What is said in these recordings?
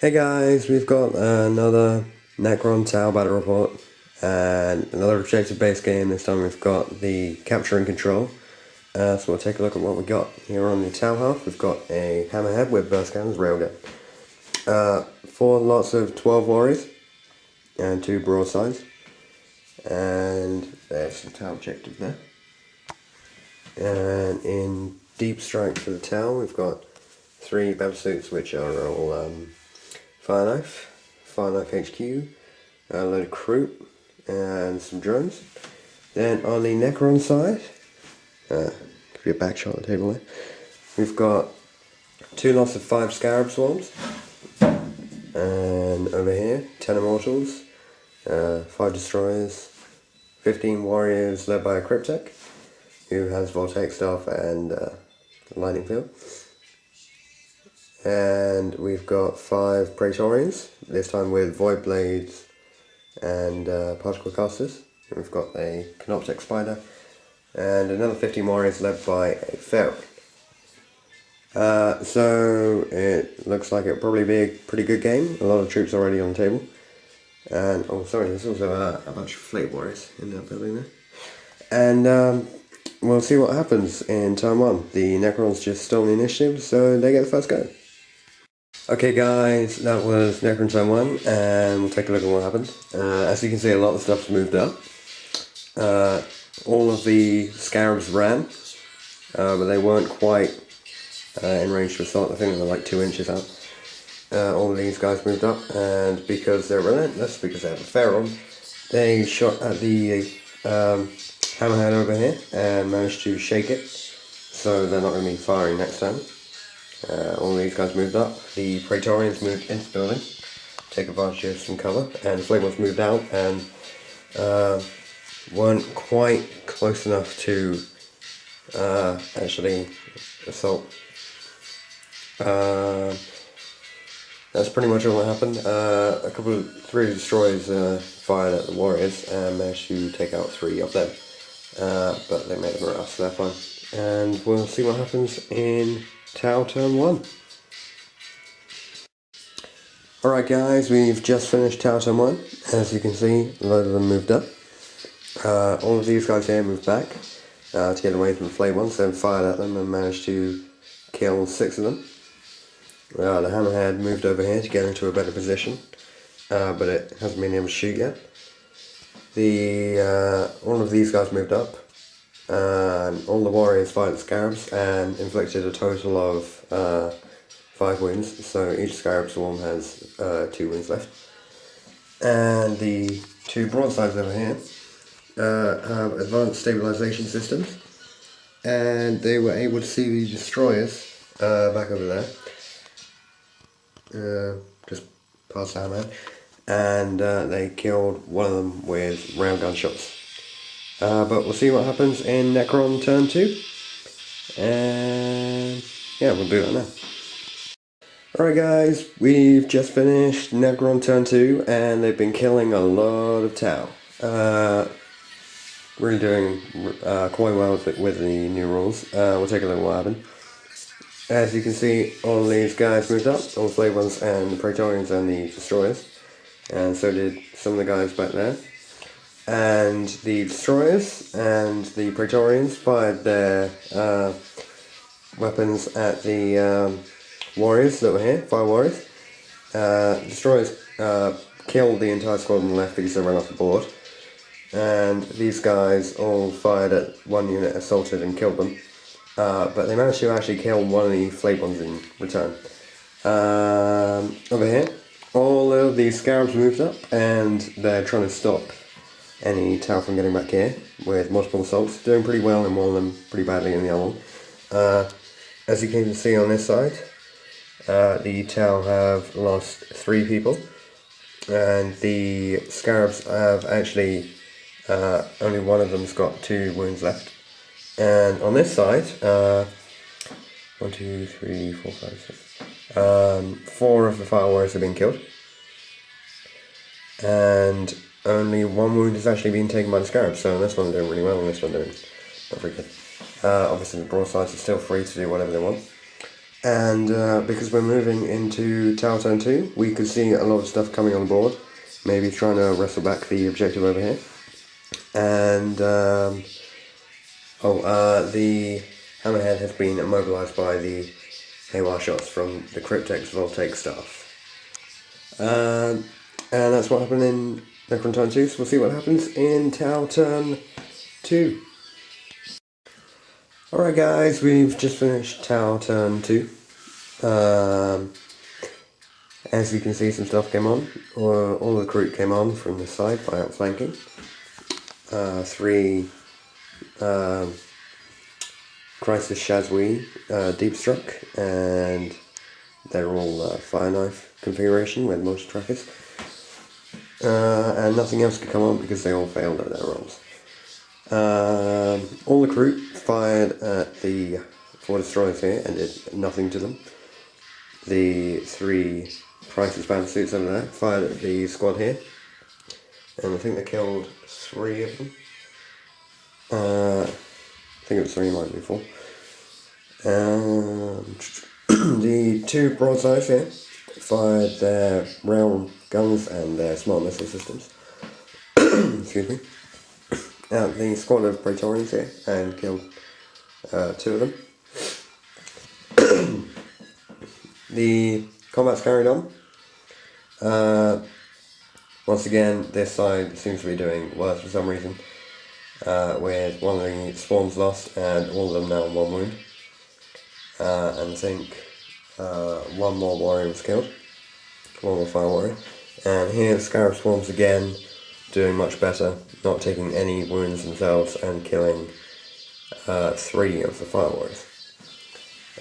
Hey guys, we've got another Necron Tau battle report and another objective-based game. This time we've got the capture and control. So we'll take a look at what we got. Here on the Tau half, we've got a hammerhead with burst cannons, railgun. 4 lots of 12 warriors and 2 broadsides. And there's the Tau objective there. And in deep strike for the Tau, we've got 3 battle suits which are all Fire Knife HQ, a load of crew, and some drones. Then on the Necron side, give you a back shot of the table there, we've got 2 lots of 5 Scarab Swarms, and over here, 10 Immortals, 5 Destroyers, 15 Warriors led by a Cryptek, who has Voltaic Staff and Lightning Field. And we've got 5 Praetorians, this time with Void Blades and Particle Casters. And we've got a Canoptek Spider and another 15 Warriors led by a Pharaoh. So it looks like it'll probably be a pretty good game. A lot of troops already on the table. And, oh sorry, there's also a bunch of Fleet Warriors in that building there. And we'll see what happens in turn 1. The Necrons just stole the initiative, so they get the first go. Okay guys, that was Necron turn 1, and we'll take a look at what happened. As you can see, a lot of stuff's moved up. All of the Scarabs ran, but they weren't quite in range to assault. I think they were like 2 inches out. All of these guys moved up, and because they're relentless, because they have a Pharaoh, they shot at the hammerhead over here and managed to shake it, so they're not going to be firing next time. All these guys moved up. The Praetorians moved into the building, take advantage of some cover, and the Flame ones moved out and weren't quite close enough to actually assault. That's pretty much all that happened. A couple of 3 destroyers fired at the Warriors and managed to take out 3 of them, but they made a morale, so they're fine. And we'll see what happens in Tau turn 1. Alright guys, we've just finished Tau turn 1. As you can see, a load of them moved up. All of these guys here moved back to get away from the Flame ones, then fired at them and managed to kill 6 of them. The Hammerhead moved over here to get into a better position, but it hasn't been able to shoot yet. All of these guys moved up. And all the Warriors fired at Scarabs and inflicted a total of 5 wounds, so each Scarab Swarm has 2 wounds left. And the 2 broadsides over here have advanced stabilization systems, and they were able to see the destroyers back over there, just past the hammerhead, and they killed one of them with railgun shots. But we'll see what happens in Necron turn 2, and yeah, we'll do that now. Alright guys, we've just finished Necron turn 2, and they've been killing a lot of Tau. Really doing quite well with the new rules. We'll take a look at what happened. As you can see, all these guys moved up, all the Slave ones and the Praetorians and the Destroyers, and so did some of the guys back there. And the Destroyers and the Praetorians fired their weapons at the Warriors that were here, 5 Warriors. Destroyers killed the entire squad on the left because they ran off the board. And these guys all fired at 1 unit, assaulted and killed them. But they managed to actually kill one of the Flame ones in return. Over here, all of the Scarabs moved up and they're trying to stop any Tau from getting back here with multiple assaults, doing pretty well in one of them, pretty badly in the other one. As you can see on this side, the Tau have lost 3 people, and the Scarabs have actually, only one of them's got 2 wounds left. And on this side, 1, 2, 3, 4, 5, 6, 4 of the Fire Warriors have been killed, and only 1 wound has actually been taken by the Scarab, so this one's doing really well and this one's doing not very good. Obviously the broadsides are still free to do whatever they want. And because we're moving into Tower Turn 2, we could see a lot of stuff coming on the board. Maybe trying to wrestle back the objective over here. And the hammerhead has been immobilized by the haywire shots from the Cryptex Voltaic Staff. And that's what happened in Necron Turn 2, so we'll see what happens in Tau Turn 2. Alright guys, we've just finished Tau Turn 2. As you can see, some stuff came on. All the crew came on from the side by outflanking. 3 Crisis Shazwi deep struck, and they're all fire knife configuration with motor trackers. And nothing else could come on because they all failed at their rolls. All the crew fired at the 4 destroyers here and did nothing to them. The 3 Crisis battle suits over there fired at the squad here, and I think they killed 3 of them. I think it was 3, might be 4. The 2 broadsides here fired their rail guns and their smart missile systems. Excuse me. At the squad of Praetorians here and killed 2 of them. The combat's carried on. Once again, this side seems to be doing worse for some reason, with one of the spawns lost and all of them now on 1 wound. And I think 1 more warrior was killed, 1 more fire warrior. And here the Scarab Swarms again doing much better, not taking any wounds themselves and killing 3 of the fire warriors.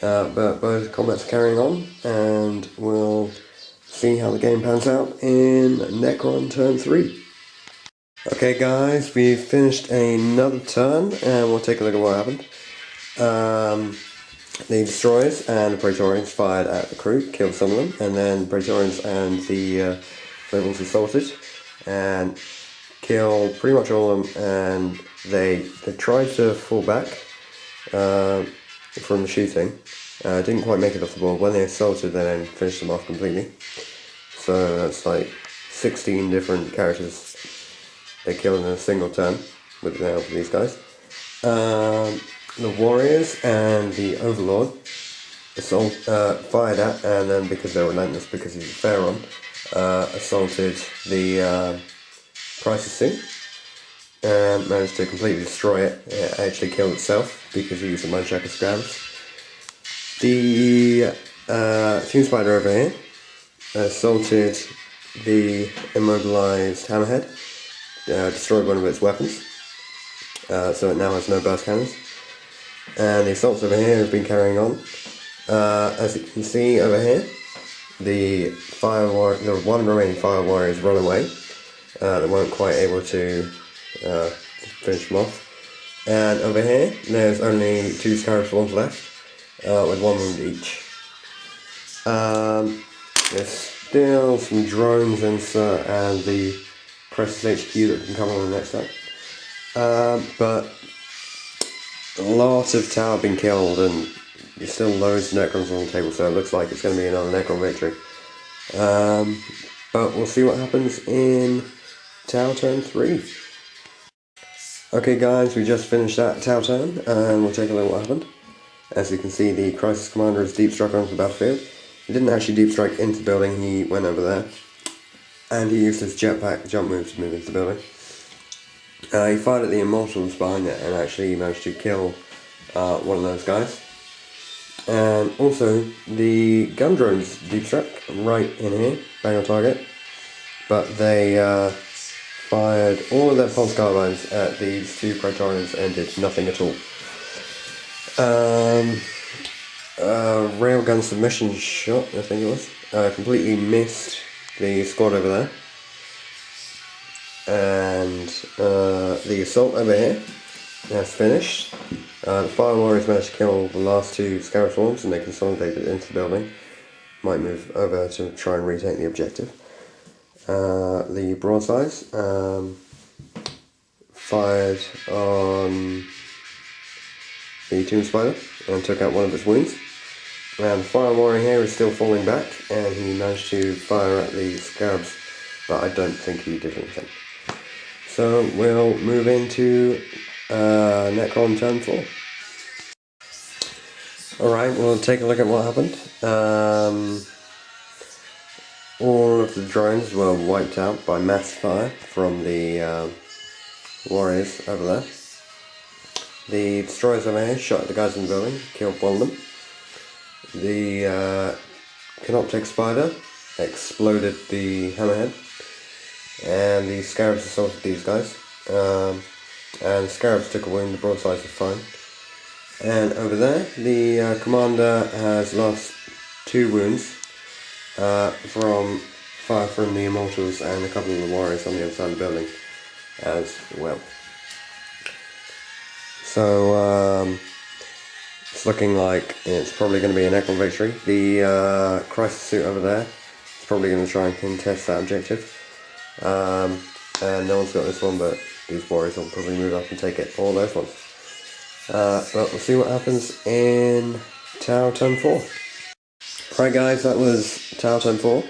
But both combats are carrying on, and we'll see how the game pans out in Necron Turn 3. Okay guys, we've finished another turn, and we'll take a look at what happened. The destroyers and the Praetorians fired at the crew, killed some of them, and then the Praetorians and the rebels assaulted and killed pretty much all of them, and they tried to fall back from the shooting. Didn't quite make it off the board. When they assaulted, they then finished them off completely. So that's like 16 different characters they killed in a single turn with the help of these guys. The warriors and the overlord fired at, and then because they're relentless, because he's a Pharaon, assaulted the Crisis suit and managed to completely destroy it. It actually killed itself because he used a Munchak of Scrabs. The Tomb Spider over here assaulted the immobilized Hammerhead, destroyed one of its weapons, so it now has no burst cannons. And the assaults over here have been carrying on. As you can see over here, the 1 remaining fire warriors run away. They weren't quite able to finish them off. And over here, there's only 2 Scarab Swarms left, with 1 wound each. There's still some drones and the Crisis HQ that can come on the next time. But a lot of Tau have been killed, and there's still loads of Necrons on the table, so it looks like it's going to be another Necron victory. But we'll see what happens in Tau Turn 3. Okay guys, we just finished that Tau turn, and we'll take a look at what happened. As you can see, the Crisis Commander is deep struck onto the battlefield. He didn't actually deep strike into the building, he went over there. And he used his jetpack jump move to move into the building. He fired at the Immortals behind it and actually managed to kill one of those guys. And also, the gun drones deep struck right in here, bang on target. But they fired all of their pulse carbines at these 2 Praetorians and did nothing at all. Railgun submission shot, I think it was, completely missed the squad over there. And the assault over here has finished. The Fire Warriors managed to kill the last 2 Scarab Swarms and they consolidated into the building. Might move over to try and retake the objective. The broadsides fired on the Tomb Spider and took out one of its wounds. And the Fire Warrior here is still falling back, and he managed to fire at the Scarabs, but I don't think he did anything. So we'll move into Necron turn 4. Alright, we'll take a look at what happened. All of the drones were wiped out by mass fire from the warriors over there. The destroyers over here shot at the guys in the building, killed one of them. The Canoptek spider exploded the hammerhead, and the scarabs assaulted these guys. And the scarabs took a wound, the broadsides are fine. And over there, the commander has lost 2 wounds from fire from the immortals and a couple of the warriors on the other side of the building as well. So it's looking like it's probably going to be a Necron victory. The crisis suit over there is probably going to try and contest that objective. And no one's got this one, but these warriors will probably move up and take it, all those ones. But we'll see what happens in Tau turn 4. Right guys, that was Tau turn 4.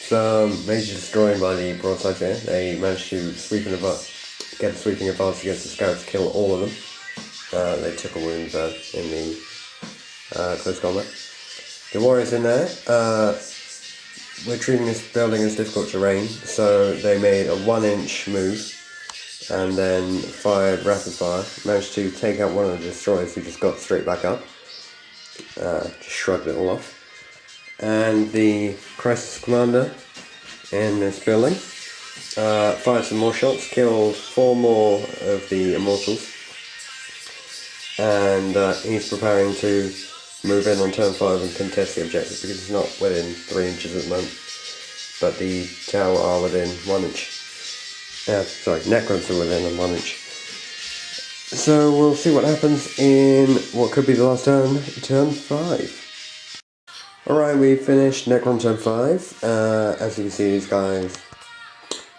Some major destroying by the broadside here. They managed to get a sweeping advance against the Scarabs, kill all of them. They took a wound in the close combat. The warriors in there, we're treating this building as difficult terrain, so they made a 1-inch move and then fired rapid fire. Managed to take out one of the destroyers, who just got straight back up. Just shrugged it all off. And the crisis commander in this building fired some more shots, killed 4 more of the immortals, and he's preparing to move in on turn 5 and contest the objective, because it's not within 3 inches at the moment, but the Tau are within 1 inch. Necrons are within 1 inch. So we'll see what happens in what could be the last turn, turn 5. Alright, we finished Necron turn 5. As you can see, these guys,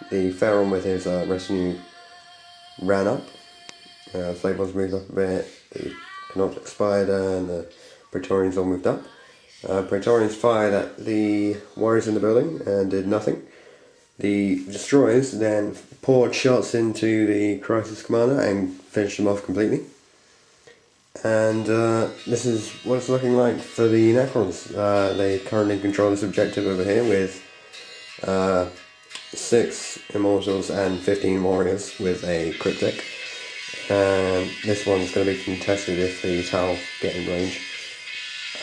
the Pharaoh with his retinue ran up. Flavor's moved up a bit, the Canoptek Spider and the Praetorians all moved up. Praetorians fired at the warriors in the building and did nothing. The destroyers then poured shots into the crisis commander and finished them off completely. And this is what it's looking like for the Necrons. They currently control this objective over here with 6 immortals and 15 warriors with a cryptic. And this one's going to be contested if the Tau get in range.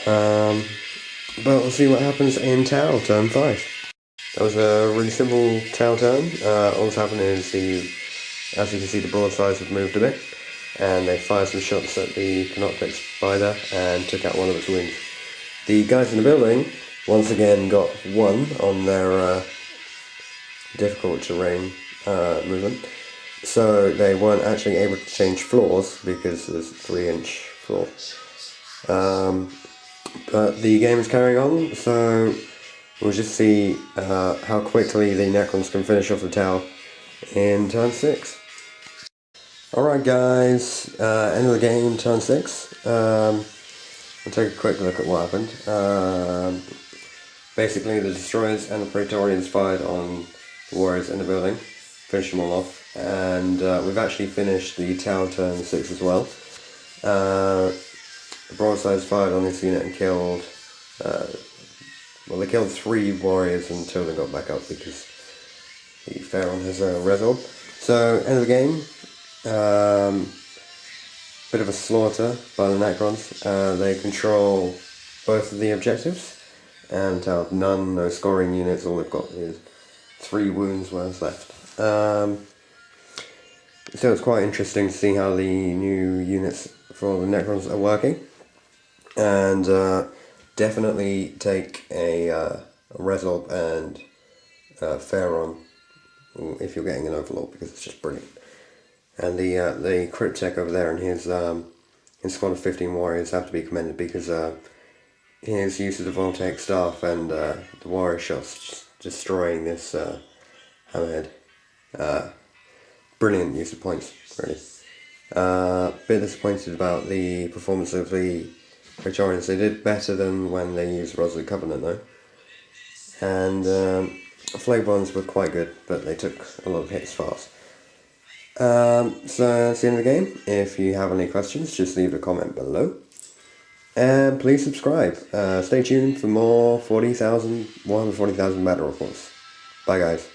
But we'll see what happens in Tau turn 5. That was a really simple Tau turn. All that's happened is as you can see, the broadsides have moved a bit, and they fired some shots at the Canoptek Spider and took out one of its wings. The guys in the building once again got 1 on their difficult terrain movement, so they weren't actually able to change floors because there's a 3-inch floor. But the game is carrying on, so we'll just see how quickly the Necrons can finish off the Tau in turn 6. Alright guys, end of the game, turn 6. We'll take a quick look at what happened. Basically the destroyers and the Praetorians fired on the warriors in the building, finished them all off, and we've actually finished the Tau turn 6 as well. The broadsides fired on this unit and killed, they killed 3 warriors until they got back up because the Pharaoh has a resolve. So, end of the game. Bit of a slaughter by the Necrons. They control both of the objectives and have no scoring units. All they've got is 3 wounds worth left. So it's quite interesting to see how the new units for the Necrons are working. And definitely take a Resolve and Pharaoh if you're getting an Overlord, because it's just brilliant. And the Cryptek over there and his squad of 15 warriors have to be commended, because his use of the Voltaic Staff and the warrior shots just destroying this hammerhead. Brilliant use of points, really. Bit disappointed about the performance of the Praetorians. They did better than when they used Resolute Covenant though. And Flame Bonds were quite good, but they took a lot of hits fast. So that's the end of the game. If you have any questions, just leave a comment below. And please subscribe. Stay tuned for more 40,000, 140,000 battle reports. Bye guys.